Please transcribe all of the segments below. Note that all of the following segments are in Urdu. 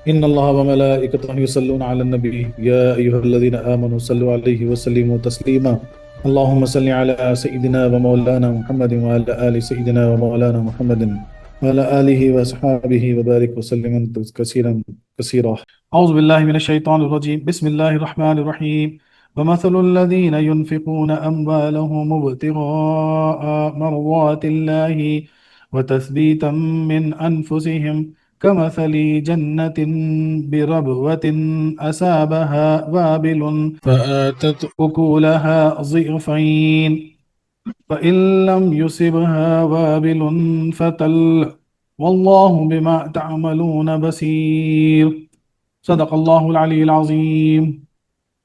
إن الله وملائكته يصلون على النبي يا أيها الذين آمنوا صلوا عليه وسلموا تسليما. اللهم صل على سيدنا ومولانا محمد وعلى آل سيدنا ومولانا محمد وعلى آله وأصحابه وبارك وسلم كثيرا كثيرا. أعوذ بالله من الشيطان الرجيم. بسم الله الرحمن الرحيم. ومثل الذين ينفقون أموالهم ابتغاء مرضات الله وتثبيتا من أنفسهم كمثل جنة بربوة أصابها وابل فآتت أكلها ضعفين فإن لم يصبها وابل فتل والله بما تعملون بصير. صدق اللہ العلی العظیم۔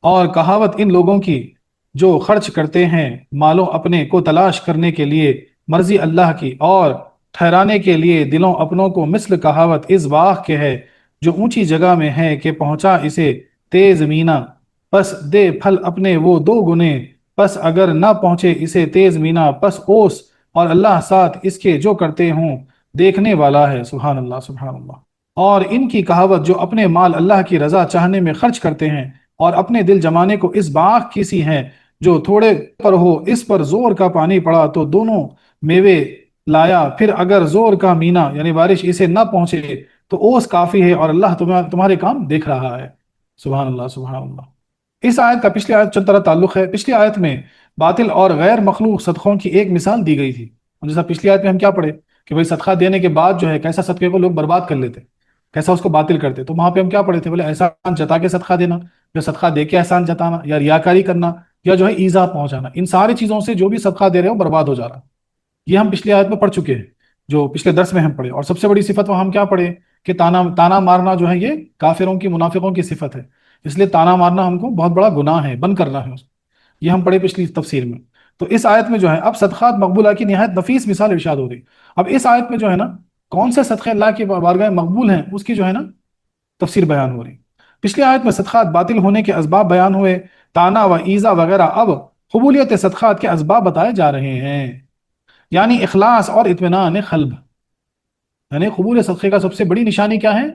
اور کہاوت ان لوگوں کی جو خرچ کرتے ہیں مالوں اپنے کو تلاش کرنے کے لیے مرضی اللہ کی اور ٹھہرانے کے لیے دلوں اپنوں کو، مثل کہاوت اس باغ کے ہے جو اونچی جگہ میں ہے کہ پہنچا اسے تیز مینا، پس دے پھل اپنے وہ دو گنے، پس اگر نہ پہنچے اسے تیز مینا پس اوس، اور اللہ ساتھ اس کے جو کرتے ہوں دیکھنے والا ہے۔ سبحان اللہ، سبحان اللہ۔ اور ان کی کہاوت جو اپنے مال اللہ کی رضا چاہنے میں خرچ کرتے ہیں اور اپنے دل جمانے کو اس باغ کی سی ہے جو تھوڑے پر ہو، اس پر زور کا پانی پڑا تو دونوں میوے لایا، پھر اگر زور کا مینا یعنی بارش اسے نہ پہنچے تو اوس کافی ہے اور اللہ تمہارے کام دیکھ رہا ہے۔ سبحان اللہ، سبحان اللہ۔ اس آیت کا پچھلی آیت چند طرح تعلق ہے۔ پچھلی آیت میں باطل اور غیر مخلوق صدقوں کی ایک مثال دی گئی تھی، جیسا پچھلی آیت میں ہم کیا پڑھے کہ بھئی صدقہ دینے کے بعد جو ہے کیسا صدقے کو لوگ برباد کر لیتے، کیسا اس کو باطل کرتے۔ تو وہاں پہ ہم کیا پڑھے تھے؟ بولے احسان جتا کے صدقہ دینا، یا صدقہ دے کے احسان جتانا، یا ریاکاری کرنا، یا جو ہے ایذا پہنچانا، ان ساری چیزوں سے جو بھی صدقہ دے رہے ہو برباد ہو جا رہا۔ یہ ہم پچھلی آیت میں پڑھ چکے ہیں، جو پچھلے درس میں ہم پڑھے۔ اور سب سے بڑی صفت وہاں ہم کیا پڑھے کہ تانا مارنا جو ہے یہ کافروں کی، منافقوں کی صفت ہے، اس لیے تانا مارنا ہم کو بہت بڑا گناہ ہے، بند کرنا ہے اس کو۔ یہ ہم پڑھے پچھلی تفسیر میں۔ تو اس آیت میں جو ہے اب صدقات مقبولہ کی نہایت نفیس مثال ارشاد ہو رہی۔ اب اس آیت میں جو ہے نا کون سے صدقے اللہ کی بارگاہ میں مقبول ہیں اس کی جو ہے نا تفسیر بیان ہو رہی۔ پچھلی آیت میں صدقات باطل ہونے کے اسباب بیان ہوئے، تانا و ایذا وغیرہ۔ اب قبولیت صدقات کے اسباب بتائے جا رہے ہیں، یعنی اخلاص اور اطمینان قلب۔ یعنی قبول صدقے کا سب سے بڑی نشانی کیا ہے؟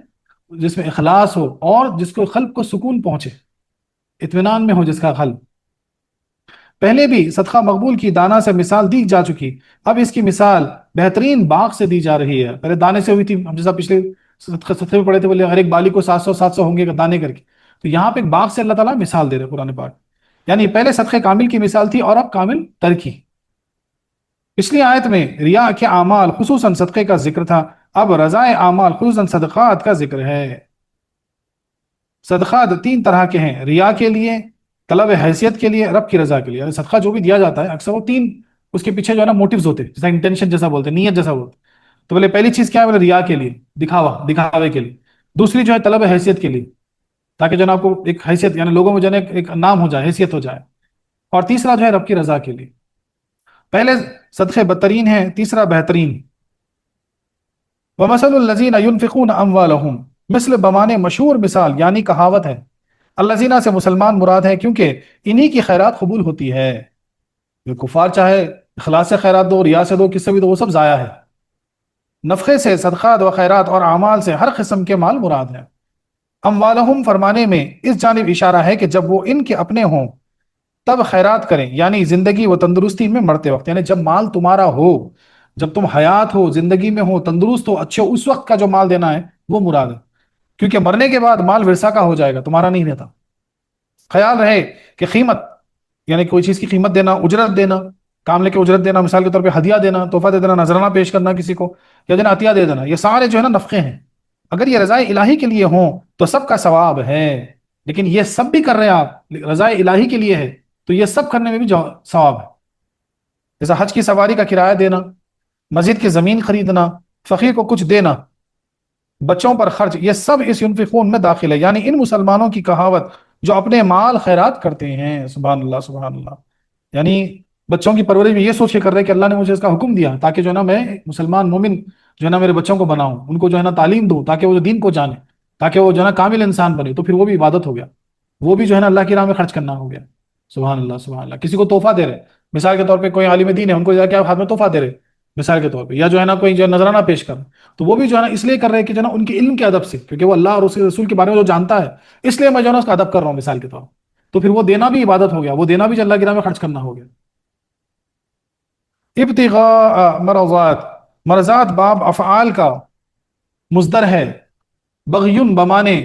جس میں اخلاص ہو اور جس کو قلب کو سکون پہنچے، اطمینان میں ہو جس کا قلب۔ پہلے بھی صدقہ مقبول کی دانا سے مثال دی جا چکی، اب اس کی مثال بہترین باغ سے دی جا رہی ہے۔ پہلے دانے سے ہوئی تھی، ہم جیسا پچھلے صدقے میں پڑھے تھے، بولے ہر ایک بالی کو 700 ہوں گے دانے کر کے۔ تو یہاں پہ ایک باغ سے اللہ تعالیٰ مثال دے رہے قرآن پاک، یعنی پہلے صدقے کامل کی مثال تھی اور اب کامل ترکی۔ پچھلی آیت میں ریا کے اعمال خصوصاً صدقے کا ذکر تھا، اب رضائے اعمال خصوصاً صدقات کا ذکر ہے۔ صدقات تین طرح کے ہیں، ریا کے لیے، طلب حیثیت کے لیے، رب کی رضا کے لیے۔ یعنی صدقہ جو بھی دیا جاتا ہے اکثر وہ تین اس کے پیچھے جو ہے نا موٹیوز ہوتے ہیں، جیسا انٹینشن جیسا بولتے ہیں، نیت جیسا بولتے ہیں۔ تو بولے پہلی چیز کیا ہے؟ بولے ریا کے لیے، دکھاوے کے لیے۔ دوسری جو ہے طلب حیثیت کے لیے، تاکہ جو ہے آپ کو ایک حیثیت یعنی لوگوں میں جو ہے ایک نام ہو جائے، حیثیت ہو جائے۔ اور تیسرا جو ہے رب کی رضا کے لیے۔ پہلے صدقے بدترین ہیں، تیسرا بہترین۔ وَمَثَلُ الَّذِينَ يُنْفِقُونَ أَمْوَالَهُمْ، مثل بمانے مشہور مثال یعنی کہاوت ہے۔ الذین سے مسلمان مراد ہے، کیونکہ انہی کی خیرات قبول ہوتی ہے۔ جو کفار چاہے اخلاص سے خیرات دو، ریا سے دو، کس سے بھی دو، وہ سب ضائع ہے۔ نفقے سے، صدقات و خیرات اور اعمال سے ہر قسم کے مال مراد ہے۔ اموالہم فرمانے میں اس جانب اشارہ ہے کہ جب وہ ان کے اپنے ہوں تب خیرات کریں، یعنی زندگی و تندرستی میں مرتے وقت، یعنی جب مال تمہارا ہو، جب تم حیات ہو، زندگی میں ہو، تندرست ہو، اچھے ہو، اس وقت کا جو مال دینا ہے وہ مراد ہے، کیونکہ مرنے کے بعد مال ورثہ کا ہو جائے گا، تمہارا نہیں رہتا۔ خیال رہے کہ قیمت یعنی کوئی چیز کی قیمت دینا، اجرت دینا، کام لے کے اجرت دینا، مثال کے طور پہ ہدیہ دینا، تحفہ دے دینا، نذرانہ پیش کرنا کسی کو، یا دینا عطیہ دے دینا، یہ سارے جو ہے نا نفقے ہیں۔ اگر یہ رضائے الہی کے لیے ہوں تو سب کا ثواب ہے، لیکن یہ سب بھی کر رہے ہیں آپ رضائے الہی کے لیے ہے تو یہ سب کرنے میں بھی ثواب ہے۔ جیسا حج کی سواری کا کرایہ دینا، مسجد کی زمین خریدنا، فقیر کو کچھ دینا، بچوں پر خرچ، یہ سب اس ينفقون میں داخل ہے۔ یعنی ان مسلمانوں کی کہاوت جو اپنے مال خیرات کرتے ہیں، سبحان اللہ، سبحان اللہ، یعنی بچوں کی پرورش میں یہ سوچ کے کر رہے کہ اللہ نے مجھے اس کا حکم دیا تاکہ جو ہے نا میں مسلمان مومن جو ہے نا میرے بچوں کو بناؤں، ان کو جو ہے نا تعلیم دوں تاکہ وہ دین کو جانے، تاکہ وہ جو ہے نا کامل انسان بنے، تو پھر وہ بھی عبادت ہو گیا، وہ بھی جو ہے نا اللہ کی راہ میں خرچ کرنا ہو گیا۔ سبحان اللہ، سبحان اللہ۔ کسی کو تحفہ دے رہے، مثال کے طور پہ کوئی عالم دین ہے، ان کو جا کے آپ ہاتھ میں تحفہ دے رہے، مثال کے طور پہ، یا جو ہے نا کوئی جو نذرانہ پیش کر، تو وہ بھی جو ہے نا اس لیے کر رہے ہیں کہ جو ہے نا ان کے علم کے ادب سے، کیونکہ وہ اللہ اور اس کے رسول کے بارے میں جو جانتا ہے، اس لیے میں جو ہے نا اس کا ادب کر رہا ہوں مثال کے طور پر، تو پھر وہ دینا بھی عبادت ہو گیا، وہ دینا بھی جو اللہ کی راہ میں خرچ کرنا ہو گیا۔ ابتغاء مرضات، مرضات باب افعال کا مصدر ہے، بغیون بمانے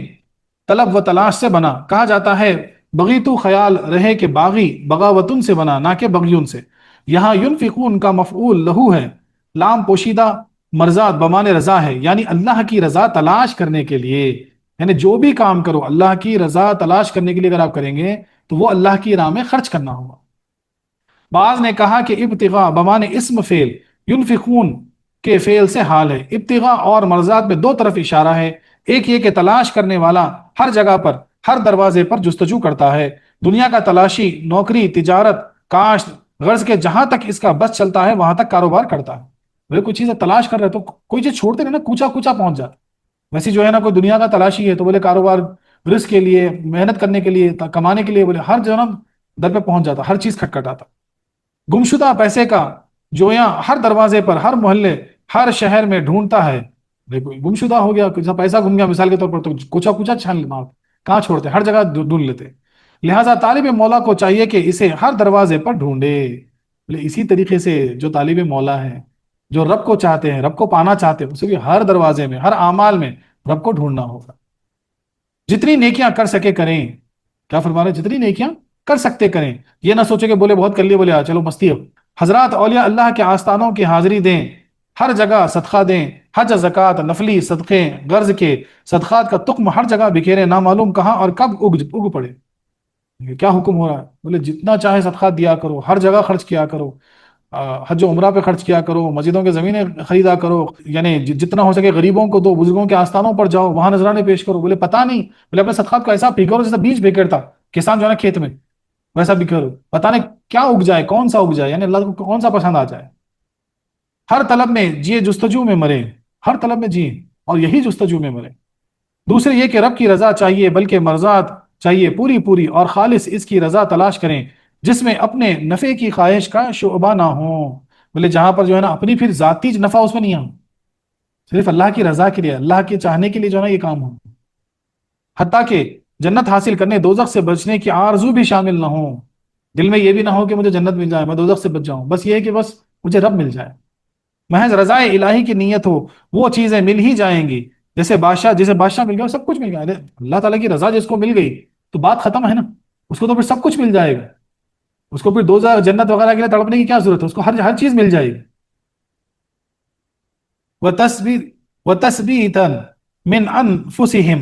طلب و تلاش سے بنا، کہا جاتا ہے بغی تو خیال رہے کہ باغی، بغاوتن سے بنا نہ کہ بغیون سے۔ یہاں ینفقون کا مفعول لہو ہے، لام پوشیدہ، مرضات بمانے رضا ہے، یعنی اللہ کی رضا تلاش کرنے کے لیے، یعنی جو بھی کام کرو اللہ کی رضا تلاش کرنے کے لیے اگر آپ کریں گے تو وہ اللہ کی راہ میں خرچ کرنا ہوگا۔ بعض نے کہا کہ ابتغاء بمانے اسم فعل، ینفقون کے فعل سے حال ہے۔ ابتغاء اور مرضات میں دو طرف اشارہ ہے، ایک یہ کہ تلاش کرنے والا ہر جگہ پر، ہر دروازے پر جستجو کرتا ہے، دنیا کا تلاشی، نوکری، تجارت، کاشت، غرض کے جہاں تک اس کا بس چلتا ہے وہاں تک کاروبار کرتا ہے۔ وہ کوئی چیز تلاش کر رہے تو کوئی چیز چھوڑتے نہیں نا، کوچا کوچا پہنچ جاتا۔ ویسے جو ہے نا کوئی دنیا کا تلاشی ہے تو بولے کاروبار، رزق کے لیے، محنت کرنے کے لیے، کمانے کے لیے، بولے ہر جو ہے نا در پہ پہنچ جاتا، ہر چیز کھٹکھٹاتا۔ گمشدہ پیسے کا جویاں ہر دروازے پر، ہر محلے، ہر شہر میں ڈھونڈتا ہے۔ دیکھو گمشدہ ہو گیا، پیسہ گم گیا مثال کے طور پر، تو کوچا کوچا چھان لینا، کہاں چھوڑتے، ہر جگہ ڈھونڈ لیتے۔ لہٰذا طالب مولا کو چاہیے کہ اسے ہر دروازے پر ڈھونڈے۔ اسی طریقے سے جو طالب مولا ہے، جو رب کو چاہتے ہیں، رب کو پانا چاہتے ہیں، اسے بھی ہر دروازے میں، ہر اعمال میں رب کو ڈھونڈنا ہوگا۔ جتنی نیکیاں کر سکے کریں، کیا فرما رہے ہیں؟ جتنی نیکیاں کر سکتے کریں، یہ نہ سوچے کہ بولے بہت کر لیے، بولے چلو مستی ہو۔ حضرات اولیاء اللہ کے آستانوں کی حاضری دیں، ہر جگہ صدقہ دیں، حج، زکوٰۃ، نفلی صدقے، غرض کے صدقات کا تخم ہر جگہ بکھیرے، نامعلوم کہاں اور کب اگ پڑے۔ یہ کیا حکم ہو رہا ہے؟ بولے جتنا چاہے صدقات دیا کرو، ہر جگہ خرچ کیا کرو، حج و عمرہ پہ خرچ کیا کرو، مسجدوں کے زمینیں خریدا کرو، یعنی جتنا ہو سکے غریبوں کو دو، بزرگوں کے آستانوں پر جاؤ، وہاں نذرانے پیش کرو۔ بولے پتہ نہیں، بولے اپنے صدقات کو ایسا بکھیرو جیسا بیج بکھیرتا کسان جو ہے نا کھیت میں، ویسا بکھیرو، پتہ نہیں کیا اگ جائے، کون سا اگ جائے، یعنی اللہ کو کون سا پسند آ جائے۔ ہر طلب میں جیے، جستجو میں مرے، ہر طلب میں جیے اور یہی جستجو میں مرے۔ دوسرے یہ کہ رب کی رضا چاہیے، بلکہ مرضات چاہیے پوری پوری اور خالص اس کی رضا تلاش کریں، جس میں اپنے نفع کی خواہش کا شعبہ نہ ہو۔ بولے جہاں پر جو ہے نا اپنی پھر ذاتی نفع اس میں نہیں ہو، صرف اللہ کی رضا کے لیے، اللہ کے چاہنے کے لیے جو ہے نا یہ کام ہو۔ حتیٰ کہ جنت حاصل کرنے، دوزخ سے بچنے کی آرزو بھی شامل نہ ہو، دل میں یہ بھی نہ ہو کہ مجھے جنت مل جائے، میں دوزخ سے بچ جاؤں، بس یہ ہے کہ بس مجھے رب مل جائے۔ محض رضا الہی کی نیت ہو، وہ چیزیں مل ہی جائیں گی، جیسے بادشاہ، جسے بادشاہ مل گیا سب کچھ مل گیا۔ اللہ تعالیٰ کی رضا جس کو مل گئی تو بات ختم ہے نا، اس کو تو پھر سب کچھ مل جائے گا، اس کو پھر دوزخ جنت وغیرہ کے لیے تڑپنے کی کیا ضرورت ہے، اس کو ہر چیز مل جائے گی۔ وَتَثْبِيتًا مِنْ أَنفُسِهِمْ،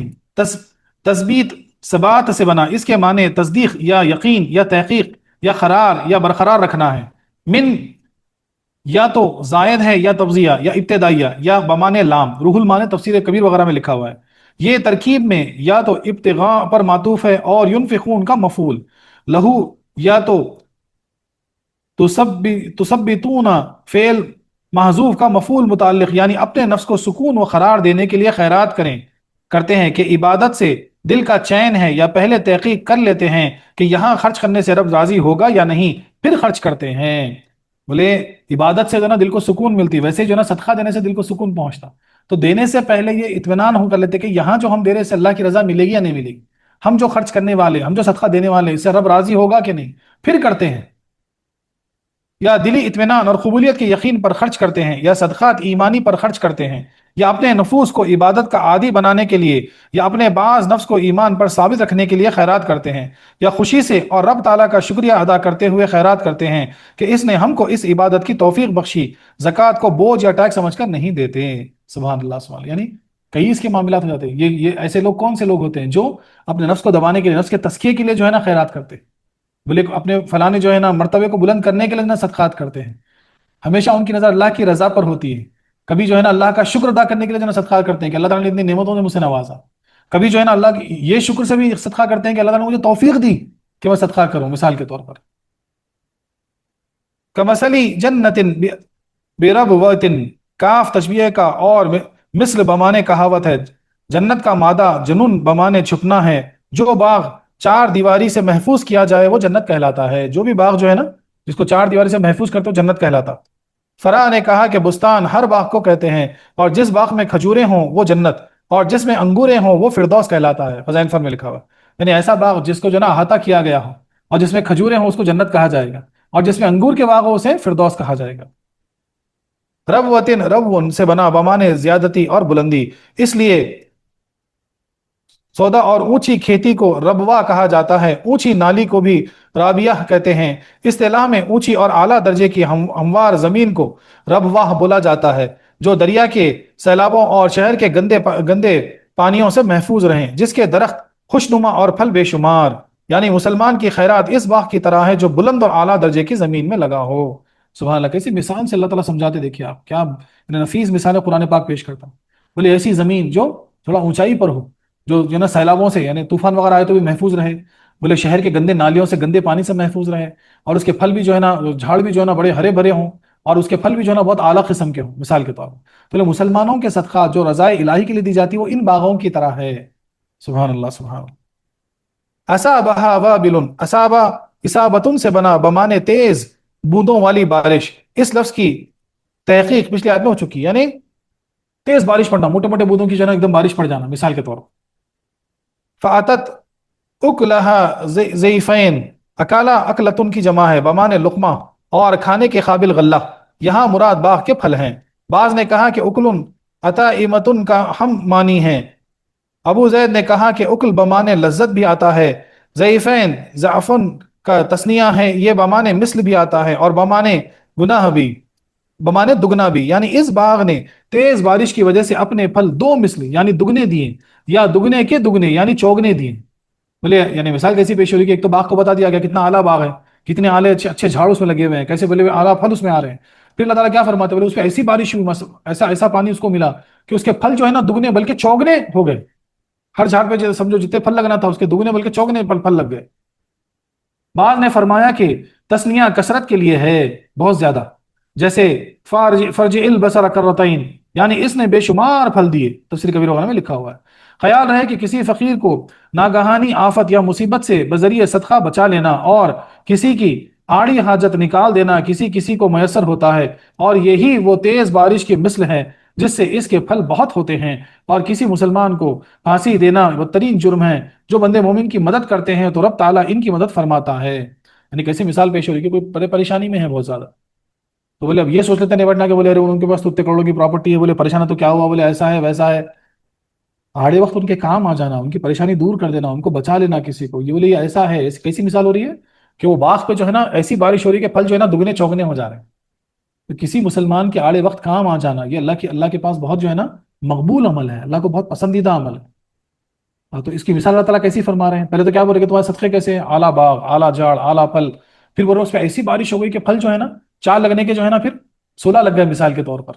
تثبیت ثبات سے بنا، اس کے معنی تصدیق یا یقین یا تحقیق یا قرار یا برقرار رکھنا ہے۔ من یا تو زائد ہے یا تفضیہ یا ابتدائیہ یا بمانے لام، روح المانی تفسیر کبیر وغیرہ میں لکھا ہوا ہے۔ یہ ترکیب میں یا تو ابتغاء پر معطوف ہے اور ینفقون کا مفعول، لہو یا تو تثبتون فعل محذوف کا مفعول متعلق، یعنی اپنے نفس کو سکون و قرار دینے کے لیے خیرات کرتے ہیں کہ عبادت سے دل کا چین ہے، یا پہلے تحقیق کر لیتے ہیں کہ یہاں خرچ کرنے سے رب راضی ہوگا یا نہیں، پھر خرچ کرتے ہیں۔ بولے عبادت سے جو ہے نا دل کو سکون ملتی، ویسے جو ہے نا صدقہ دینے سے دل کو سکون پہنچتا، تو دینے سے پہلے یہ اطمینان ہو کر لیتے کہ یہاں جو ہم دے رہے سے اللہ کی رضا ملے گی یا نہیں ملے گی، ہم جو خرچ کرنے والے، ہم جو صدقہ دینے والے، اس سے رب راضی ہوگا کہ نہیں، پھر کرتے ہیں۔ یا دلی اطمینان اور قبولیت کے یقین پر خرچ کرتے ہیں، یا صدقات ایمانی پر خرچ کرتے ہیں، یا اپنے نفوس کو عبادت کا عادی بنانے کے لیے، یا اپنے بعض نفس کو ایمان پر ثابت رکھنے کے لیے خیرات کرتے ہیں، یا خوشی سے اور رب تعالیٰ کا شکریہ ادا کرتے ہوئے خیرات کرتے ہیں کہ اس نے ہم کو اس عبادت کی توفیق بخشی، زکوٰۃ کو بوجھ یا ٹیکس سمجھ کر نہیں دیتے۔ سبحان اللہ، سبحان اللہ، یعنی کئی اس کے معاملات ہو جاتے ہیں۔ یہ ایسے لوگ کون سے لوگ ہوتے ہیں جو اپنے نفس کو دبانے کے لیے، نفس کے تزکیے کے لیے جو ہے نا خیرات کرتے ہیں، بولے اپنے فلانے جو ہے نا مرتبے کو بلند کرنے کے لیے نا صدقات کرتے ہیں، ہمیشہ ان کی نظر اللہ کی رضا پر ہوتی ہے۔ کبھی جو ہے نا اللہ کا شکر ادا کرنے کے لیے جو ہے نا صدقہ کرتے ہیں کہ اللہ تعالیٰ نے اتنی نعمتوں سے مجھ سے نوازا، کبھی جو ہے نا اللہ کی یہ شکر سے بھی صدقہ کرتے ہیں کہ اللہ تعالیٰ نے مجھے توفیق دی کہ میں صدقہ کروں۔ مثال کے طور پر کمثلی جنت بربوۃ، کاف تشبیہ کا اور مثل بمانے کہاوت ہے، جنت کا مادہ جنون بمانے چھپنا ہے، جو باغ چار دیواری سے محفوظ کیا جائے وہ جنت کہلاتا ہے۔ جو بھی باغ جو ہے نا جس کو چار دیواری سے محفوظ کرتے ہو جنت کہلاتا۔ فرا نے کہا کہ بستان ہر باغ کو کہتے ہیں، اور جس باغ میں کھجوریں ہوں وہ جنت، اور جس میں انگوریں ہوں وہ فردوس کہلاتا ہے، فضائل فر میں لکھا ہوا، یعنی ایسا باغ جس کو جو ہے نا احاطہ کیا گیا ہو، اور جس میں کھجوریں ہوں اس کو جنت کہا جائے گا، اور جس میں انگور کے باغ ہو اسے فردوس کہا جائے گا۔ ربوتن ربون سے بنا بمانے زیادتی اور بلندی، اس لیے سودا اور اونچی کھیتی کو ربوا کہا جاتا ہے، اونچی نالی کو بھی رابیہ کہتے ہیں۔ اصطلاح میں اونچی اور اعلیٰ درجے کی ہموار زمین کو ربواہ بولا جاتا ہے، جو دریا کے سیلابوں اور شہر کے گندے پانیوں سے محفوظ رہیں، جس کے درخت خوشنما اور پھل بے شمار، یعنی مسلمان کی خیرات اس باغ کی طرح ہے جو بلند اور اعلیٰ درجے کی زمین میں لگا ہو۔ سبحان اللہ، کیسی مثال سے اللہ تعالیٰ سمجھاتے، دیکھیے آپ کیا نفیس مثال قرآن پاک پیش کرتا ہوں۔ بولے ایسی زمین جو تھوڑا اونچائی پر ہو، جو نا سیلابوں سے یعنی طوفان وغیرہ آئے تو بھی محفوظ رہے، بولے شہر کے گندے نالیوں سے گندے پانی سے محفوظ رہے، اور اس کے پھل بھی جو ہے نا جھاڑ بھی جو ہے نا بڑے ہرے بھرے ہوں، اور اس کے پھل بھی جو ہے نا بہت اعلیٰ قسم کے ہوں، مثال کے طور پر بولے مسلمانوں کے صدقات جو رضائے الہی کے لیے دی جاتی ہے وہ ان باغوں کی طرح ہے۔ سبحان اللہ سبحان اللہ۔ اصابہ وابل، اصابہ اصابتن سے بنا بمانے تیز بوندوں والی بارش، اس لفظ کی تحقیق پچھلی آیت میں ہو چکی، یعنی تیز بارش پڑنا، موٹے موٹے بوندوں کی جو ہے نا ایک دم بارش پڑ جانا مثال کے طور پر۔ فاتت اکلہا زیفین، اکالا اکلتن کی جمع ہے بمانے لقمہ، اور کھانے کے قابل غلہ، یہاں مراد باغ کے پھل ہیں۔ بعض نے کہا کہ اکلن عطائمتن کا ہم معنی ہے، ابو زید نے کہا کہ اکل بمانے لذت بھی آتا ہے، ضعیفین ضعفن کا تسنیہ ہے، یہ بمانے مثل بھی آتا ہے، اور بمانے گناہ بھی، بمانے دگنا بھی، یعنی اس باغ نے تیز بارش کی وجہ سے اپنے پھل دو مثل یعنی دگنے دیے، یا دگنے کے دگنے یعنی چوگنے دیے۔ بولے یعنی مثال کیسی پیش ہو رہی ہے کہ ایک تو باغ کو بتا دیا گیا کتنا اعلیٰ باغ ہے، کتنے اعلیٰ اچھے اچھے جھاڑ اس میں لگے ہوئے ہیں، کیسے بولے اعلیٰ پھل اس میں آ رہے ہیں، پھر اللہ تعالیٰ کیا فرماتے ہیں، بولے اس پہ ایسی بارش ہوئی، ایسا ایسا پانی اس کو ملا کہ اس کے پھل جو ہے نا دگنے بلکہ چوگنے ہو گئے، ہر جھاڑ پہ سمجھو جتنے پھل لگنا تھا اس کے دگنے بلکہ چوگنے پھل لگ گئے۔ بعض نے فرمایا کہ تسنیہ کثرت کے لیے ہے، بہت زیادہ، جیسے فرج البصر کرتین، یعنی اس نے بے شمار پھل دیے، تفسیر کبیر وغیرہ میں لکھا ہوا ہے۔ خیال رہے کہ کسی فقیر کو ناگہانی آفت یا مصیبت سے بذریعہ صدقہ بچا لینا اور کسی کی آڑی حاجت نکال دینا کسی کو میسر ہوتا ہے، اور یہی وہ تیز بارش کی مثل ہے جس سے اس کے پھل بہت ہوتے ہیں، اور کسی مسلمان کو پھانسی دینا بدترین جرم ہے، جو بندے مومن کی مدد کرتے ہیں تو رب تعالیٰ ان کی مدد فرماتا ہے۔ یعنی کیسی مثال پیش ہو رہی ہے کہ کوئی پریشانی میں ہے بہت زیادہ، تو بولے اب یہ سوچ لیتے ہیں نبٹنا کہ بولے ارے ان کے پاس تو اتنے کروڑوں کی پراپرٹی ہے، بولے پریشان ہے تو کیا ہوا، بولے ایسا ہے ویسا ہے، آڑے وقت ان کے کام آ جانا، ان کی پریشانی دور کر دینا، ان کو بچا لینا کسی کو، یہ بولے یہ ایسا ہے، کیسی مثال ہو رہی ہے کہ وہ باغ پہ جو ہے نا ایسی بارش ہو رہی ہے کہ پھل جو ہے نا دگنے چوگنے ہو جا رہے ہیں، تو کسی مسلمان کے آڑے وقت کام آ جانا یہ اللہ کے پاس بہت جو ہے نا مقبول عمل ہے، اللہ کو بہت پسندیدہ عمل ہے۔ تو اس کی مثال اللہ تعالیٰ کیسی فرما رہے ہیں، پہلے تو کیا بول رہے کہ تمہارے صدقے کیسے ہیں، اعلیٰ باغ، اعلیٰ جھاڑ، اعلیٰ پھل، پھر بول رہے اس پہ ایسی بارش ہو گئی کہ پھل جو ہے نا چار لگنے کے جو ہے نا پھر 16 لگ گئے مثال کے طور پر۔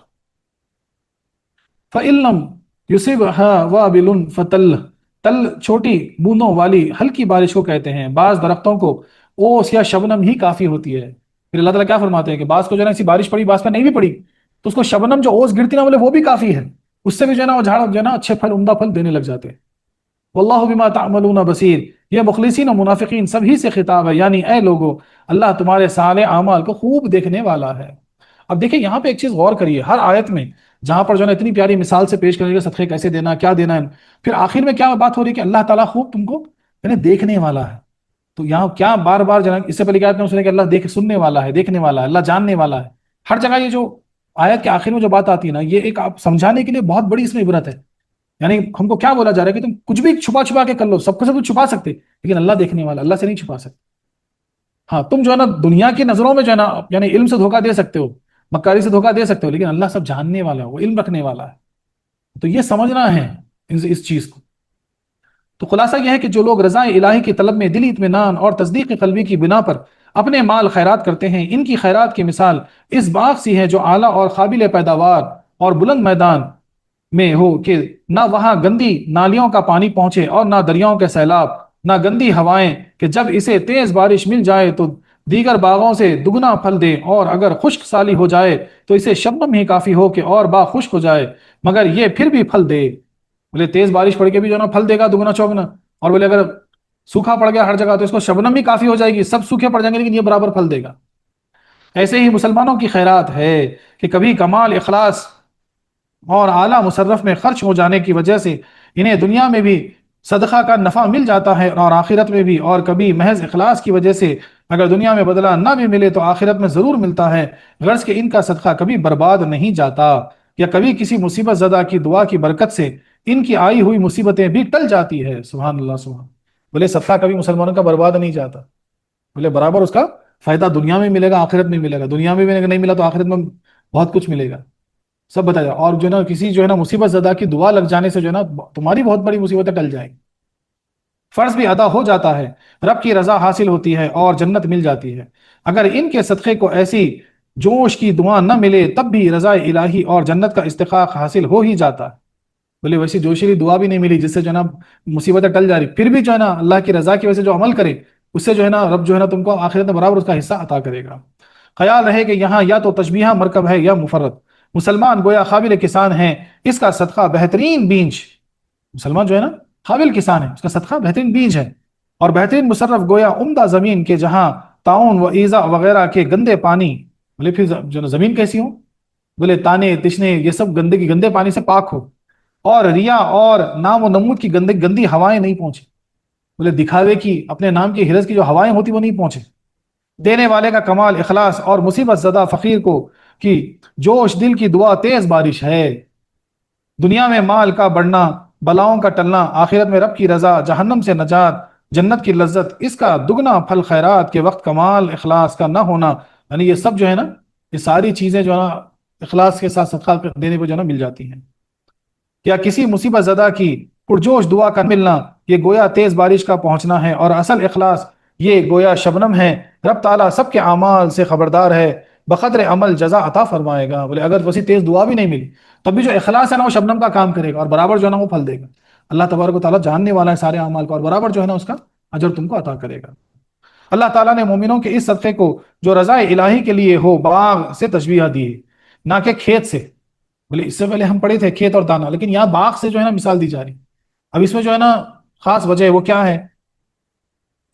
فَإِلَّمْ يُصِبْهَا وَابِلٌ فَتَلْ، تل چھوٹی بوندوں والی ہلکی بارش کو کہتے ہیں، بعض درختوں کو اوس یا شبنم ہی کافی ہوتی ہے۔ پھر اللہ تعالیٰ کیا فرماتے ہیں کہ بعض کو جو ہے نا ایسی بارش پڑی، بعض پہ نہیں بھی پڑی، تو اس کو شبنم جو اوس گرتی نا بولے وہ بھی کافی ہے، اس سے بھی جو ہے نا وہ جھاڑ جو ہے نا اچھے پھل، عمدہ پھل دینے لگ جاتے ہیں۔ واللہ بما تعملون بصیر، یہ مخلصین و منافقین سبھی سے خطاب ہے، یعنی اے لوگو اللہ تمہارے صالح اعمال کو خوب دیکھنے والا ہے۔ اب دیکھیں یہاں پہ ایک چیز غور کریے، ہر آیت میں جہاں پر جو ہے نا اتنی پیاری مثال سے پیش کرے گا صدقے کیسے دینا، کیا دینا ہے، پھر آخر میں کیا بات ہو رہی ہے کہ اللہ تعالیٰ خوب تم کو یعنی دیکھنے والا ہے۔ تو یہاں کیا بار بار جناب اس سے پہلے کیا آیت میں سنے کہ اللہ سننے والا ہے، دیکھنے والا ہے، اللہ جاننے والا ہے، ہر جگہ یہ جو آیت کے آخر میں جو بات آتی ہے نا یہ ایک آپ سمجھانے کے لیے بہت بڑی اس میں عبرت ہے۔ یعنی ہم کو کیا بولا جا رہا ہے کہ تم کچھ بھی چھپا چھپا کے کر لو، سب کو سب کچھ چھپا سکتے، لیکن اللہ دیکھنے والا، اللہ سے نہیں چھپا سکتے۔ ہاں تم جو ہے نا دنیا کی نظروں میں جو ہے نا یعنی علم سے دھوکہ دے سکتے ہو، مکاری سے دھوکہ دے سکتے ہو، لیکن اللہ سب جاننے والا ہے، وہ علم رکھنے والا ہے۔ تو یہ سمجھنا ہے اس چیز کو۔ تو خلاصہ یہ ہے کہ جو لوگ رضا الہی کی طلب میں دلی اطمینان اور تصدیق قلبی کی بنا پر اپنے مال خیرات کرتے ہیں، ان کی خیرات کی مثال اس باغ سی ہے جو اعلیٰ اور قابل پیداوار اور بلند میدان میں ہو، کہ نہ وہاں گندی نالیوں کا پانی پہنچے اور نہ دریاؤں کے سیلاب، نہ گندی ہوائیں، کہ جب اسے تیز بارش مل جائے تو دیگر باغوں سے دگنا پھل دے، اور اگر خشک سالی ہو جائے تو اسے شبنم ہی کافی ہو کہ اور باغ خشک ہو جائے مگر یہ پھر بھی پھل دے۔ بولے تیز بارش پڑ کے بھی جو نا پھل دے گا دگنا چوگنا، اور بولے اگر سوکھا پڑ گیا ہر جگہ تو اس کو شبنم بھی کافی ہو جائے گی، سب سوکھے پڑ جائیں گے لیکن یہ برابر پھل دے گا۔ ایسے ہی مسلمانوں کی خیرات ہے کہ کبھی کمال اخلاص اور اعلیٰ مصرف میں خرچ ہو جانے کی وجہ سے انہیں دنیا میں بھی صدقہ کا نفع مل جاتا ہے اور آخرت میں بھی، اور کبھی محض اخلاص کی وجہ سے اگر دنیا میں بدلہ نہ بھی ملے تو آخرت میں ضرور ملتا ہے، غرض کہ ان کا صدقہ کبھی برباد نہیں جاتا، یا کبھی کسی مصیبت زدہ کی دعا کی برکت سے ان کی آئی ہوئی مصیبتیں بھی ٹل جاتی ہے۔ سبحان اللہ سبحان۔ بولے صدقہ کبھی مسلمانوں کا برباد نہیں جاتا، بولے برابر اس کا فائدہ دنیا میں ملے گا، آخرت میں ملے گا، دنیا میں بھی نہیں ملا تو آخرت میں بہت کچھ ملے گا، سب بتایا۔ اور جو ہے نا کسی جو ہے نا مصیبت زدہ کی دعا لگ جانے سے جو ہے نا تمہاری بہت بڑی مصیبتیں ٹل جائیں گی، فرض بھی ادا ہو جاتا ہے، رب کی رضا حاصل ہوتی ہے اور جنت مل جاتی ہے۔ اگر ان کے صدقے کو ایسی جوش کی دعا نہ ملے تب بھی رضا الہی اور جنت کا استحقاق حاصل ہو ہی جاتا ہے۔ بولے ویسی جوشیلی دعا بھی نہیں ملی جس سے جو ہے نا مصیبتیں ٹل جا رہی، پھر بھی جو ہے نا اللہ کی رضا کی وجہ سے جو عمل کرے اس سے جو ہے نا رب جو ہے نا تم کو آخرت میں برابر اس کا حصہ عطا کرے گا۔ خیال رہے کہ یہاں یا تو تشبیہ مرکب ہے یا مفرد۔ مسلمان گویا قابل کسان ہیں، اس کا صدقہ بہترین بیج، مسلمان جو ہے نا قابل کسان ہے، اس کا صدقہ بہترین بیج ہے، اور بہترین مصرف گویا عمدہ زمین کے جہاں تعاون و ایزا وغیرہ کے گندے پانی، بولے پھر جو نا زمین کیسی ہو، بولے تانے تشنے یہ سب گندگی گندے پانی سے پاک ہو، اور ریا اور نام و نمود کی گندی ہوائیں نہیں پہنچے، بولے دکھاوے کی اپنے نام کی ہرس کی جو ہوائیں ہوتی وہ نہیں پہنچے، دینے والے کا کمال اخلاص اور مصیبت زدہ فقیر کو کہ جوش دل کی دعا تیز بارش ہے۔ دنیا میں مال کا بڑھنا، بلاؤں کا ٹلنا، آخرت میں رب کی رضا، جہنم سے نجات، جنت کی لذت، اس کا دگنا پھل خیرات کے وقت کمال اخلاص کا نہ ہونا، یعنی یہ سب جو ہے نا یہ ساری چیزیں جو ہے نا اخلاص کے ساتھ صدقہ دینے پہ جو ہے نا مل جاتی ہیں۔ یا کسی مصیبت زدہ کی پرجوش دعا کا ملنا، یہ گویا تیز بارش کا پہنچنا ہے، اور اصل اخلاص یہ گویا شبنم ہے۔ رب تعالیٰ سب کے اعمال سے خبردار ہے، بقدر عمل جزا عطا فرمائے گا۔ بولے اگر ویسی تیز دعا بھی نہیں ملی تب بھی جو اخلاص ہے نا وہ شبنم کا کام کرے گا اور برابر جو ہے نا وہ پھل دے گا۔ اللہ تبارک و تعالیٰ جاننے والا ہے سارے اعمال کو، اور برابر جو ہے نا اس کا اجر تم کو عطا کرے گا۔ اللہ تعالیٰ نے مومنوں کے اس صدقے کو جو رضا الہی کے لیے ہو باغ سے تشبیہ دی ہے، نہ کہ کھیت سے۔ بولے اس سے پہلے ہم پڑھے تھے کھیت اور دانا، لیکن یہاں باغ سے جو ہے نا مثال دی جا رہی۔ اب اس میں جو ہے نا خاص وجہ ہے وہ کیا ہے؟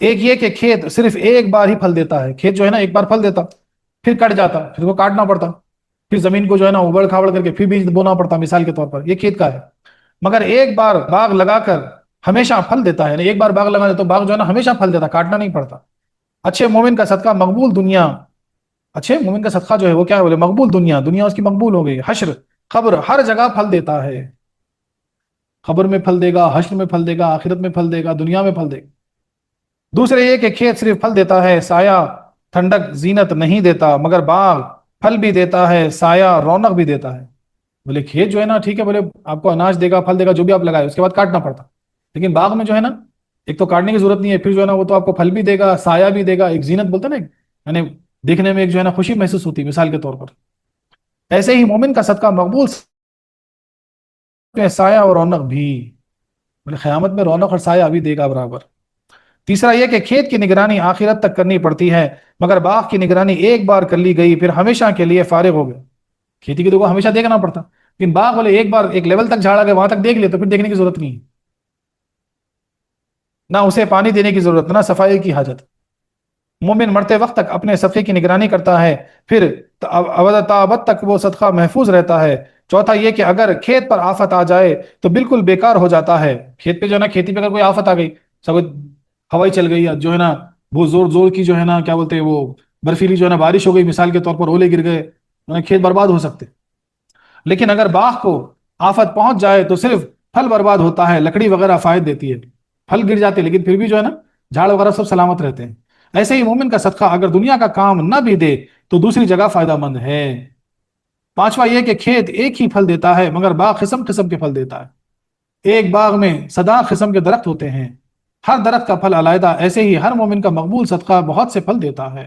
ایک یہ کہ کھیت صرف ایک بار ہی پھل دیتا ہے، کھیت جو ہے نا ایک بار پھل دیتا پھر کٹ جاتا، پھر وہ کاٹنا پڑتا، پھر زمین کو جو ہے نا ابڑ کھاوڑ کر کے پھر بیج بونا پڑتا، مثال کے طور پر یہ کھیت کا ہے۔ مگر ایک بار باغ لگا کر ہمیشہ پھل دیتا ہے، یعنی ایک بار باغ لگا دے تو باغ جو ہے نا ہمیشہ پھل دیتا، کاٹنا نہیں پڑتا۔ اچھے مومن کا صدقہ مقبول دنیا، اچھے مومن کا صدقہ جو ہے وہ کیا ہے؟ بولے مقبول دنیا، دنیا اس کی مقبول ہو گئی، حشر قبر ہر جگہ پھل دیتا ہے، قبر میں پھل دے گا، حشر میں پھل دے گا، آخرت میں پھل دے گا، دنیا میں پھل دے گا۔ دوسرے یہ کہ کھیت صرف پھل دیتا ہے، سایہ ٹھنڈک زینت نہیں دیتا، مگر باغ پھل بھی دیتا ہے، سایہ رونق بھی دیتا ہے۔ بولے کھیت جو ہے نا ٹھیک ہے، بولے آپ کو اناج دے گا، پھل دے گا، جو بھی آپ لگائے اس کے بعد کاٹنا پڑتا، لیکن باغ میں جو ہے نا ایک تو کاٹنے کی ضرورت نہیں ہے، پھر جو ہے نا وہ تو آپ کو پھل بھی دے گا، سایہ بھی دے گا، ایک زینت بولتا نا یعنی دیکھنے میں ایک جو ہے نا خوشی محسوس ہوتی ہے مثال کے طور پر۔ ایسے ہی مومن کا صدقہ مقبول میں سایہ اور رونق بھی، بولے قیامت میں رونق اور سایہ بھی دے گا برابر۔ تیسرا یہ کہ کھیت کی نگرانی آخرت تک کرنی پڑتی ہے، مگر باغ کی نگرانی ایک بار کر لی گئی پھر ہمیشہ کے لیے فارغ ہو گئے۔ کھیتی کی تو کو ہمیشہ دیکھنا پڑتا، لیکن باغ والے ایک بار ایک لیول تک جھاڑا گئے وہاں تک دیکھ لے تو پھر دیکھنے کی ضرورت نہیں، نہ اسے پانی دینے کی ضرورت، نہ صفائی کی حاجت۔ مومن مرتے وقت تک اپنے صدقے کی نگرانی کرتا ہے، پھر ابد تا ابد تک وہ صدقہ محفوظ رہتا ہے۔ چوتھا یہ کہ اگر کھیت پر آفت آ جائے تو بالکل بیکار ہو جاتا ہے۔ کھیت پہ جو ہے نا کھیتی پہ اگر کوئی آفت آ گئی، سب ہوائی چل گئی، جو ہے نا بہت زور زور کی جو ہے نا کیا بولتے ہیں وہ برفیلی جو ہے نا بارش ہو گئی مثال کے طور پر، اولے گر گئے، کھیت برباد ہو سکتے۔ لیکن اگر باغ کو آفت پہنچ جائے تو صرف پھل برباد ہوتا ہے، لکڑی وغیرہ فائد دیتی ہے، پھل گر جاتے لیکن پھر بھی جو ہے نا جھاڑ وغیرہ سب سلامت رہتے ہیں۔ ایسے ہی مومن کا صدقہ اگر دنیا کا کام نہ بھی دے تو دوسری جگہ فائدہ مند ہے۔ پانچواں یہ کہ کھیت ایک ہی پھل دیتا ہے مگر باغ قسم قسم کے پھل دیتا ہے۔ ایک باغ میں سدا قسم کے درخت ہوتے ہیں، ہر درخت کا پھل علیحدہ، ایسے ہی ہر مومن کا مقبول صدقہ بہت سے پھل دیتا ہے۔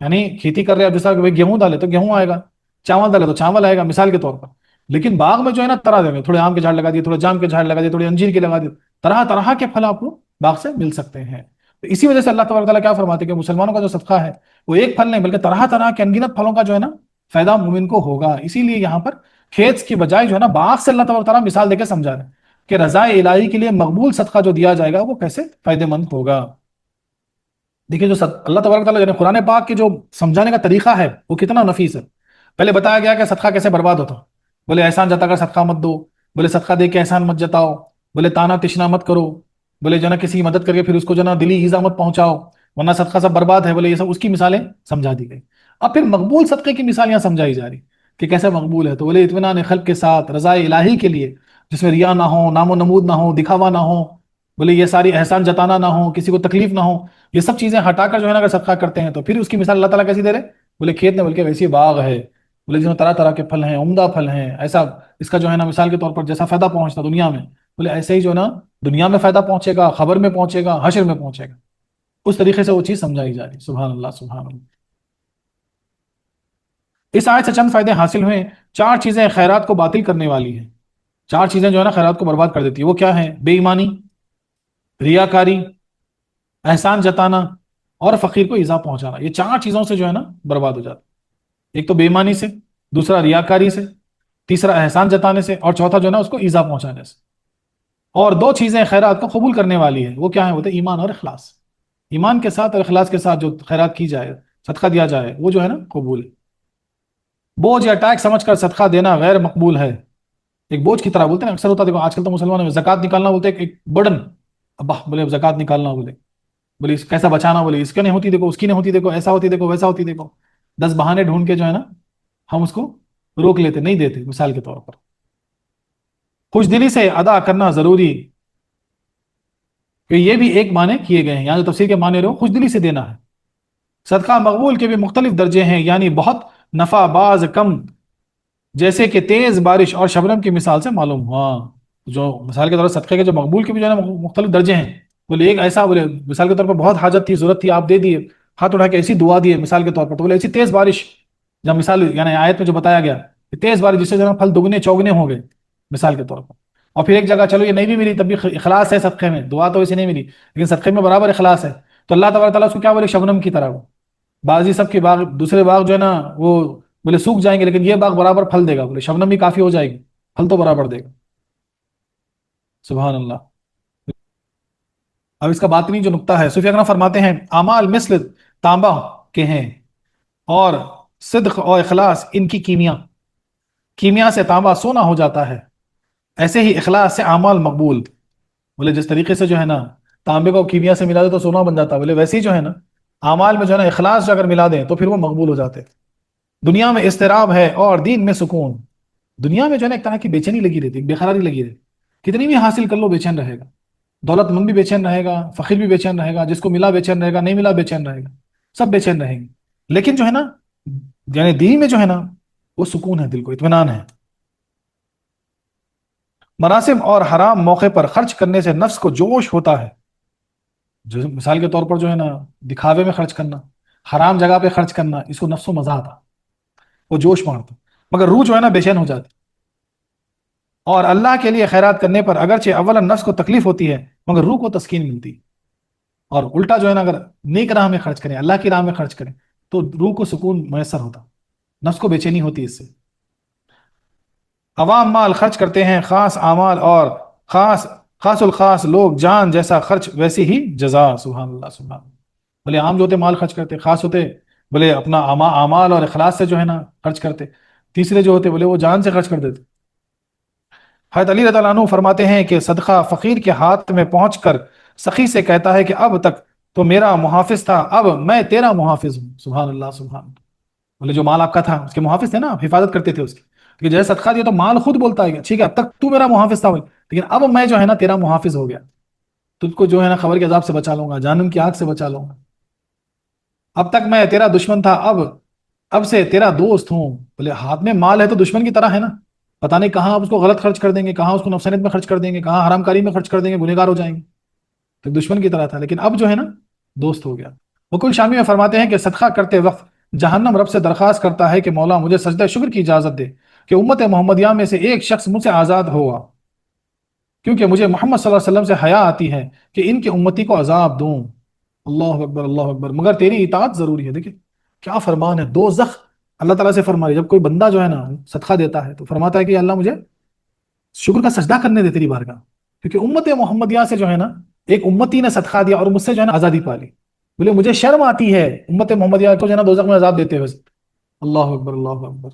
یعنی کھیتی کر رہے ہیں جیسا کہ گیہوں ڈالے تو گیہوں آئے گا، چاول ڈالے تو چاول آئے گا مثال کے طور پر، لیکن باغ میں جو ہے نا طرح دیں گے، تھوڑے آم کے جھاڑ لگا دیے، تھوڑے جام کے جھاڑ لگا دیے، تھوڑے انجیر کے لگا دیے، طرح طرح کے پھل آپ کو باغ سے مل سکتے ہیں۔ تو اسی وجہ سے اللہ تبارک تعالیٰ کیا فرماتے ہیں کہ مسلمانوں کا جو صدقہ ہے وہ ایک پھل نہیں بلکہ طرح طرح کے انگنت پھلوں کا جو ہے نا فائدہ مومن کو ہوگا۔ اسی لیے یہاں پر کھیت کی بجائے جو ہے نا باغ سے اللہ تبارک تعالیٰ مثال دے کے سمجھا رہے ہیں کہ رضا الہی کے لیے مقبول صدقہ جو دیا جائے گا وہ کیسے فائدہ مند ہوگا۔ دیکھیے جو اللہ تبارک تعالیٰ یعنی قرآن پاک کے جو سمجھانے کا طریقہ ہے وہ کتنا نفیس ہے. پہلے بتایا گیا کہ صدقہ کیسے برباد ہوتا. بولے احسان جتا کر صدقہ مت دو، بولے صدقہ دے کے احسان مت جتاؤ، بولے تانا تشنا مت کرو، بولے جو ہے نا کسی کی مدد کر کے پھر اس کو جو ہے نا دلی ایزا مت پہنچاؤ ورنہ صدقہ سب برباد ہے. بولے یہ سب اس کی مثالیں سمجھا دی گئی. اب پھر مقبول صدقے کی مثال یہاں سمجھائی جا رہی کہ کیسے مقبول ہے. تو بولے اطمینان خلق کے ساتھ رضا الہی کے لیے، جس میں ریا نہ ہو، نام و نمود نہ ہو، دکھاوا نہ ہو، بولے یہ ساری احسان جتانا نہ ہو، کسی کو تکلیف نہ ہو، یہ سب چیزیں ہٹا کر جو ہے نا اگر صدقہ کرتے ہیں تو پھر اس کی مثال اللہ تعالیٰ کیسی دے رہے. بولے کھیت میں بلکہ ویسی باغ ہے، بولے جس میں طرح طرح کے پھل ہیں، عمدہ پھل ہیں، ایسا اس کا جو ہے نا مثال کے طور پر جیسا فائدہ پہنچتا دنیا میں، بولے ایسے ہی جو ہے نا دنیا میں فائدہ پہنچے گا، خبر میں پہنچے گا، حشر میں پہنچے گا. اس طریقے سے وہ چیز سمجھائی جا رہی. سبحان اللہ سبحان اللہ. اس آیت سے چند فائدے حاصل ہوئے. 4 چیزیں خیرات کو باطل کرنے والی ہیں. 4 چیزیں جو ہے نا خیرات کو برباد کر دیتی ہے. وہ کیا ہیں؟ بے ایمانی، ریاکاری، احسان جتانا اور فقیر کو ایذا پہنچانا. یہ 4 چیزوں سے جو ہے نا برباد ہو جاتا. ایک تو بے ایمانی سے، دوسرا ریاکاری سے، تیسرا احسان جتانے سے، اور چوتھا جو ہے نا اس کو ایذا پہنچانے سے. اور 2 چیزیں خیرات کو قبول کرنے والی ہے. وہ کیا ہیں؟ وہ تو ایمان اور اخلاص. ایمان کے ساتھ اور اخلاص کے ساتھ جو خیرات کی جائے، صدقہ دیا جائے، وہ جو ہے نا قبول ہے. بوجھ یا ٹیکس سمجھ کر صدقہ دینا غیر مقبول ہے. ایک بوجھ کی طرح بولتے ہیں اکثر ہوتا. دیکھو آج کل تو مسلمانوں میں زکات نکالنا بولتے ہیں ایک برڈن. ابا بولے زکات نکالنا، بولے کیسا بچانا، بولے اس کی نہیں ہوتی دیکھو، اس کی نہیں ہوتی دیکھو، ایسا ہوتی دیکھو، ویسا ہوتی دیکھو. 10 بہانے ڈھونڈ کے جو ہے نا ہم اس کو روک لیتے، نہیں دیتے. مثال کے طور پر خوش دلی سے ادا کرنا ضروری، کہ یہ بھی ایک معنی کیے گئے ہیں. یہاں جو تفسیر کے معنی رہو خوش دلی سے دینا ہے. صدقہ مقبول کے بھی مختلف درجے ہیں، یعنی بہت نفع، بعض کم، جیسے کہ تیز بارش اور شبنم کی مثال سے معلوم ہوا. جو مثال کے طور پر صدقے کے جو مقبول کے بھی جو ہے نا مختلف درجے ہیں. بولے ایک ایسا، بولے مثال کے طور پر بہت حاجت تھی، ضرورت تھی، آپ دے دیے، ہاتھ اٹھا کے ایسی دعا دیے مثال کے طور پر. تو بولے ایسی تیز بارش، جب مثال یعنی آیت میں جو بتایا گیا کہ تیز بارش جس سے جو ہے نا پھل دگنے چوگنے ہو گئے مثال کے طور پر. اور پھر ایک جگہ چلو یہ نہیں بھی ملی تب بھی اخلاص ہے صدقے میں، دعا تو ویسے نہیں ملی لیکن صدقے میں برابر اخلاص ہے. تو اللہ تبارک تعالیٰ اس کو کیا بولے؟ شبنم کی طرح. وہ بازی سب کے باغ، دوسرے باغ جو ہے نا وہ بولے سوکھ جائیں گے لیکن یہ باغ برابر پھل دے گا. بولے شبنم بھی کافی ہو جائے گی، پھل تو برابر دے گا. سبحان اللہ. اب اس کا باطنی جو نقطہ ہے، صوفیہ کرام فرماتے ہیں اعمال مثل تانبا کے ہیں، اور صدق اور اخلاص ان کی کیمیا. کیمیا سے تانبا سونا ہو جاتا ہے، ایسے ہی اخلاص سے اعمال مقبول. بولے جس طریقے سے جو ہے نا تانبے کو کیمیا سے ملا دے تو سونا بن جاتا، بولے ویسے ہی جو ہے نا اعمال میں جو ہے نا اخلاص جو اگر ملا دیں تو پھر وہ مقبول ہو جاتے. دنیا میں اضطراب ہے اور دین میں سکون. دنیا میں جو ہے نا ایک طرح کی بے چینی لگی رہتی، بے قراری لگی رہتی. کتنی بھی حاصل کر لو بے چین رہے گا. دولت مند بھی بے چین رہے گا، فقیر بھی بے چین رہے گا، جس کو ملا بے چین رہے گا، نہیں ملا بے چین رہے گا، سب بے چین رہیں گے. لیکن جو ہے نا یعنی دین میں جو ہے نا وہ سکون ہے، دل کو اطمینان ہے. مناسب اور حرام موقع پر خرچ کرنے سے نفس کو جوش ہوتا ہے. جو مثال کے طور پر جو ہے نا دکھاوے میں خرچ کرنا، حرام جگہ پہ خرچ کرنا، اس کو نفس کو مزہ آتا، وہ جوش مارتا، مگر روح جو ہے نا بے چین ہو جاتی. اور اللہ کے لیے خیرات کرنے پر اگرچہ اولا نفس کو تکلیف ہوتی ہے مگر روح کو تسکین ملتی. اور الٹا جو ہے نا اگر نیک راہ میں خرچ کریں، اللہ کی راہ میں خرچ کریں تو روح کو سکون میسر ہوتا، نفس کو بے چینی ہوتی اس سے. عوام مال خرچ کرتے ہیں، خاص اعمال اور خاص خاص الخاص لوگ جان جیسا خرچ ویسی ہی جزا. سبحان اللہ سبحان اللہ. بولے عام جو ہوتے مال خرچ کرتے، خاص ہوتے بولے اپنا اعمال اور اخلاص سے جو ہے نا خرچ کرتے، تیسرے جو ہوتے بولے وہ جان سے خرچ کر دیتے. حضرت علی رضی اللہ عنہ فرماتے ہیں کہ صدقہ فقیر کے ہاتھ میں پہنچ کر سخی سے کہتا ہے کہ اب تک تو میرا محافظ تھا، اب میں تیرا محافظ ہوں. سبحان اللہ سبحان اللہ. بولے جو مال آپ کا تھا اس کے محافظ تھے نا، آپ حفاظت کرتے تھے اس کی. کہ جیسے صدقہ دیا تو مال خود بولتا ہے ٹھیک ہے اب تک تو میرا محافظ تھا لیکن اب میں جو ہے نا تیرا محافظ ہو گیا، تجھ کو جو ہے نا خبر کے عذاب سے بچا لوں گا، جہنم کی آگ سے بچا لوں گا. اب تک میں تیرا دشمن تھا، اب سے تیرا دوست ہوں. بولے ہاتھ میں مال ہے تو دشمن کی طرح ہے نا، پتہ نہیں کہاں آپ اس کو غلط خرچ کر دیں گے، کہاں اس کو نفسانیت میں خرچ کر دیں گے، کہاں حرام کاری میں خرچ کر دیں گے، گنہگار ہو جائیں گے. تو دشمن کی طرح تھا لیکن اب جو ہے نا دوست ہو گیا. وکل شامی میں فرماتے ہیں کہ صدقہ کرتے وقت جہنم رب سے درخواست کرتا ہے کہ مولا مجھے سجدہ شکر کی اجازت دے کہ امت محمدیہ میں سے ایک شخص مجھ سے آزاد ہوا، کیونکہ مجھے محمد صلی اللہ علیہ وسلم سے حیا آتی ہے کہ ان کی امتی کو عذاب دوں. اللہ اکبر اللہ اکبر. مگر تیری اطاعت ضروری ہے. دیکھیں کیا فرمان ہے. دوزخ اللہ تعالیٰ سے فرما رہی. جب کوئی بندہ جو ہے نا صدقہ دیتا ہے تو فرماتا ہے کہ اللہ مجھے شکر کا سجدہ کرنے دے تیری بارگاہ، کیونکہ امت محمدیہ سے جو ہے نا ایک امتی نے صدقہ دیا اور مجھ سے جو ہے نا آزادی پا لی. بولے مجھے شرم آتی ہے امت محمدیہ کو جو ہے نا دوزخ میں عذاب دیتے ہوئے. اللہ اکبر اللہ اکبر.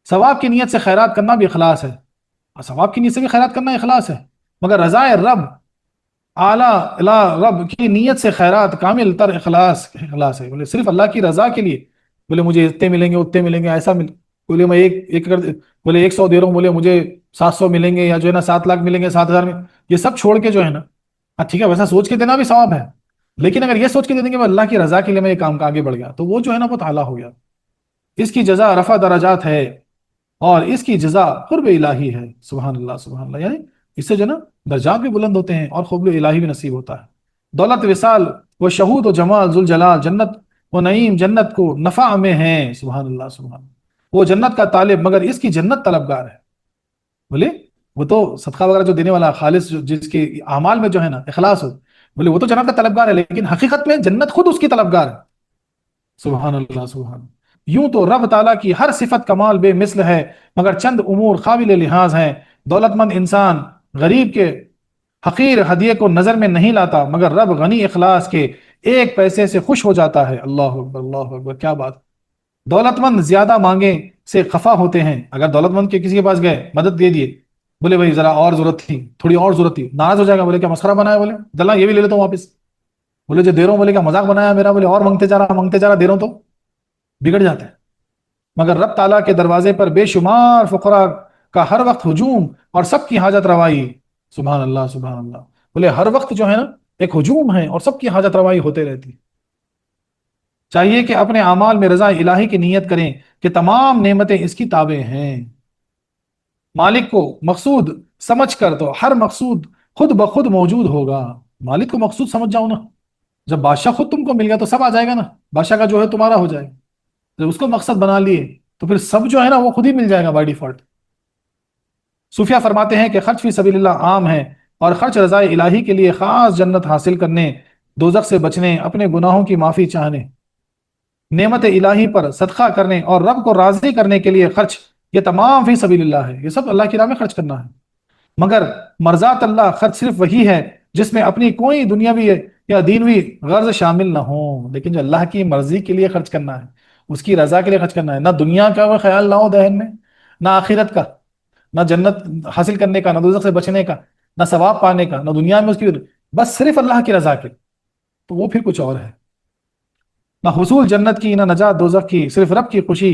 ثواب کی نیت سے خیرات کرنا بھی اخلاص ہے، اور ثواب کی نیت سے بھی خیرات کرنا اخلاص ہے، مگر رضائے رب، اعلیٰ رب کی نیت سے خیرات کامل تر اخلاص ہے. بولے صرف اللہ کی رضا کے لیے، بولے مجھے اتنے ملیں گے اتنے ملیں گے ایسا بولے میں ایک بولے 100 دے رہا ہوں، بولے مجھے 700 ملیں گے یا جو ہے نا 7 لاکھ ملیں گے 7,000 میں، یہ سب چھوڑ کے جو ہے نا، ہاں ٹھیک ہے ویسا سوچ کے دینا بھی ثواب ہے، لیکن اگر یہ سوچ کے دے دیں گے اللہ کی رضا کے لیے میں یہ کام کا آگے بڑھ گیا تو وہ جو ہے نا بہت اعلیٰ ہو گیا. اس کی جزا رفع درجات ہے اور اس کی جزا قرب الہی ہے. سبحان اللہ سبحان اللہ. یعنی اس سے جو ہے نا درجات بھی بلند ہوتے ہیں اور قرب الہی بھی نصیب ہوتا ہے. دولت وصال و شہود و جمال ذوالجلال جنت و نعیم جنت کو نفع میں ہیں. سبحان اللہ سبحان اللہ. وہ جنت کا طالب مگر اس کی جنت طلبگار ہے. بولے وہ تو صدقہ وغیرہ جو دینے والا خالص جس کے اعمال میں جو ہے نا اخلاص ہو، بولے وہ تو جنت کا طلبگار ہے، لیکن حقیقت میں جنت خود اس کی طلبگار ہے. سبحان اللہ سبحان اللہ. یوں تو رب تعالیٰ کی ہر صفت کمال بے مثل ہے، مگر چند امور قابل لحاظ ہیں. دولت مند انسان غریب کے حقیر ہدیے کو نظر میں نہیں لاتا، مگر رب غنی اخلاص کے 1 پیسے سے خوش ہو جاتا ہے. اللہ اکبر اللہ اکبر. کیا بات. دولت مند زیادہ مانگے سے خفا ہوتے ہیں. اگر دولت مند کے کسی کے پاس گئے مدد دے دیے، بولے بھائی ذرا اور ضرورت تھی، تھوڑی اور ضرورت تھی، ناراض ہو جائے گا. بولے کیا مسخرہ بنایا، بولے دلہ یہ بھی لے لیتا ہوں واپس. بولے جو دے رہا ہوں، بولے کیا مذاق بنایا میرا، بولے اور مانگتے جا رہا دے رہا ہوں تو بگڑ جاتا ہے. مگر رب تعالیٰ کے دروازے پر بے شمار فقراء کا ہر وقت ہجوم اور سب کی حاجت روائی. سبحان اللہ سبحان اللہ. بولے ہر وقت جو ہے نا ایک ہجوم ہے اور سب کی حاجت روائی ہوتے رہتی. چاہیے کہ اپنے اعمال میں رضا الہی کی نیت کریں کہ تمام نعمتیں اس کی تابع ہیں. مالک کو مقصود سمجھ کر تو ہر مقصود خود بخود موجود ہوگا. مالک کو مقصود سمجھ جاؤ نا، جب بادشاہ خود تم کو مل گیا تو سب آ جائے گا نا، بادشاہ کا جو ہے تمہارا ہو جائے گا. جب اس کو مقصد بنا لیے تو پھر سب جو ہے نا وہ خود ہی مل جائے گا بائی ڈیفالٹ. صوفیہ فرماتے ہیں کہ خرچ فی سبیل اللہ عام ہے، اور خرچ رضا الہی کے لیے خاص جنت حاصل کرنے، دوزخ سے بچنے، اپنے گناہوں کی معافی چاہنے، نعمت الہی پر صدقہ کرنے اور رب کو راضی کرنے کے لیے خرچ، یہ تمام فی سبیل اللہ ہے. یہ سب اللہ کی راہ میں خرچ کرنا ہے. مگر مرضات اللہ خرچ صرف وہی ہے جس میں اپنی کوئی دنیاوی یا دینوی غرض شامل نہ ہو. لیکن جو اللہ کی مرضی کے لیے خرچ کرنا ہے، اس کی رضا کے لیے خرچ کرنا ہے، نہ دنیا کا وہ خیال نہ ہو ذہن میں، نہ آخرت کا، نہ جنت حاصل کرنے کا، نہ دوزخ سے بچنے کا، نہ ثواب پانے کا، نہ دنیا میں اس کی، بس صرف اللہ کی رضا کے، تو وہ پھر کچھ اور ہے. نہ حصول جنت کی، نہ نجات دوزخ کی، صرف رب کی خوشی،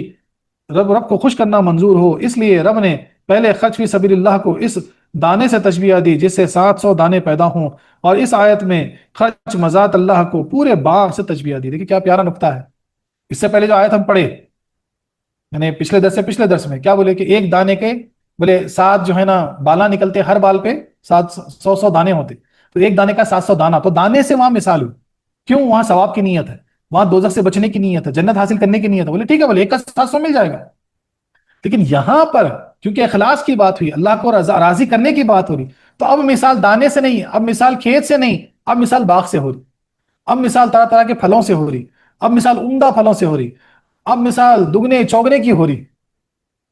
رب کو خوش کرنا منظور ہو. اس لیے رب نے پہلے خرچ فی سبیل اللہ کو اس دانے سے تشبیہ دی جس سے 700 دانے پیدا ہوں، اور اس آیت میں خرچ مزات اللہ کو پورے باغ سے تشبیہ دی. دیکھیں کیا پیارا نقطہ ہے. اس سے پہلے جو آیت ہم پڑھے یعنی پچھلے درس میں کیا بولے کہ ایک دانے کے بولے 7 جو ہے نا بالا نکلتے، ہر بال پہ 100 دانے ہوتے، تو ایک دانے کا 700 دانا. تو دانے سے وہاں مثال ہوئی. کیوں؟ وہاں ثواب کی نیت ہے، وہاں دوزخ سے بچنے کی نیت ہے، جنت حاصل کرنے کی نیت ہے. بولے ٹھیک ہے، بولے ایک کا 700 مل جائے گا. لیکن یہاں پر کیونکہ اخلاص کی بات ہوئی، اللہ کو راضی کرنے کی بات ہو رہی، تو اب مثال دانے سے نہیں، اب مثال کھیت سے نہیں، اب مثال باغ سے ہو رہی، اب مثال طرح طرح کے پھلوں سے ہو رہی، اب مثال عمدہ پھلوں سے ہو رہی، اب مثال دگنے چوگنے کی ہو رہی،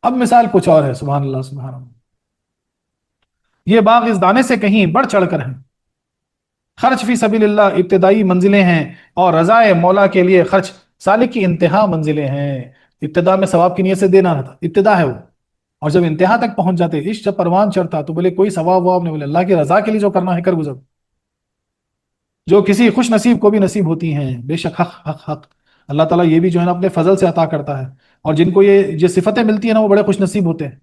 اب مثال کچھ اور ہے. سبحان اللہ سبحان اللہ. یہ باغ اس دانے سے کہیں بڑھ چڑھ کر ہیں. خرچ فی سبیل اللہ ابتدائی منزلیں ہیں، اور رضائے مولا کے لیے خرچ سالک کی انتہا منزلیں ہیں. ابتدا میں ثواب کی نیت سے دینا تھا، ابتدا ہے وہ، اور جب انتہا تک پہنچ جاتے، عشق جب پروان چڑھتا تو بولے کوئی ثواب واب نہیں، بولے اللہ کی رضا کے لیے جو کرنا ہے کر گزر. جو کسی خوش نصیب کو بھی نصیب ہوتی ہیں، بے شک حق اللہ تعالیٰ یہ بھی جو ہے نا اپنے فضل سے عطا کرتا ہے، اور جن کو یہ صفتیں ملتی ہیں نا وہ بڑے خوش نصیب ہوتے ہیں.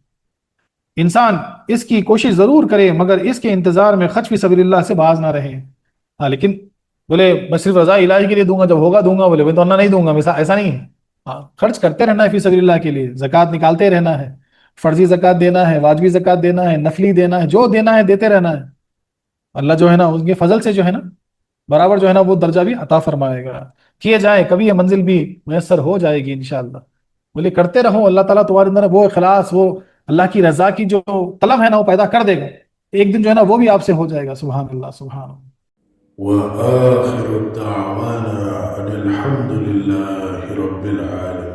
انسان اس کی کوشش ضرور کرے، مگر اس کے انتظار میں خرچ فی سبیل اللہ سے باز نہ رہے. ہاں لیکن بولے میں صرف رضا الہی کے لیے دوں گا، جب ہوگا دوں گا، بولے میں تو نہیں دوں گا، ایسا نہیں ہے. ہاں خرچ کرتے رہنا ہے فی سبیل اللہ کے لیے، زکوٰۃ نکالتے رہنا ہے، فرضی زکوٰۃ دینا ہے، واجبی زکوٰۃ دینا ہے، نفلی دینا ہے، جو دینا ہے دیتے رہنا ہے. اللہ جو ہے نا اس کے فضل سے جو ہے نا برابر جو ہے نا وہ درجہ بھی عطا فرمائے گا. کیے جائے کبھی یہ منزل بھی میسر ہو جائے گی انشاءاللہ. بولے کرتے رہو، اللہ تعالیٰ تمہارے اندر وہ اخلاص، وہ اللہ کی رضا کی جو طلب ہے نا وہ پیدا کر دے گا. ایک دن جو ہے نا وہ بھی آپ سے ہو جائے گا. سبحان اللہ سبحان اللہ. وآخر دعوانا أن الحمد لله رب العالمين.